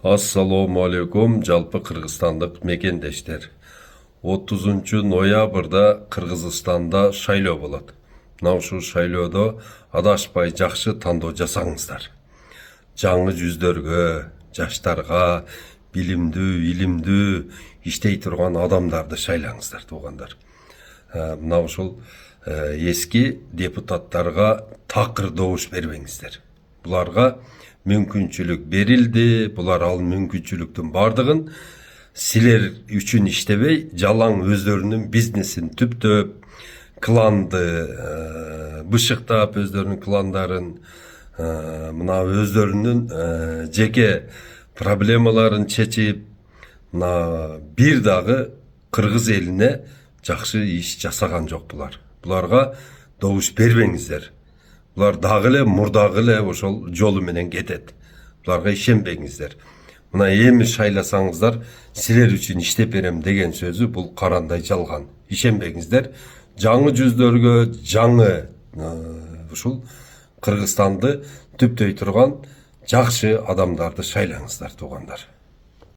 Assalamu alaikum жалпы Кыргызстандык мекендештер. 30 ноябрда Кыргызстанда шайлоо болот. Мына ушул шайлоодо адашпай жакшы тандоо жасаңыздар. Жаңы жүздөргө, жаштарга, илимдүү иштей турган адамдарды шайлаңыздар, туугандар. Мына ушул эски депутаттарга такыр добуш бербеңиздер. Буларга мүмкүнчүлүк берилди, булар ал мүмкүнчүлүктүн бардыгын силер үчүн иштебей, жалаң өздөрүнүн бизнесин түптөп, кланды бышыктап, өздөрүнүн кландарын, мына өздөрүнүн жеке проблемаларын чечип, мына бир дагы кыргыз элине жакшы иш жасаган жок булар. Буларга добуш бербеңиздер. Булар дагы эле мурдагы эле ошол жолу менен кетет. Буларга ишенбеңиздер. Мына эми шайласаңыздар, силер үчүн иштеп берем деген сөзү бул карандай жалган. Ишенбеңиздер. Жаңы жүздөргө, жаңы ушул Кыргызстанды түптөй турган жакшы адамдарды шайлаңыздар, туугандар.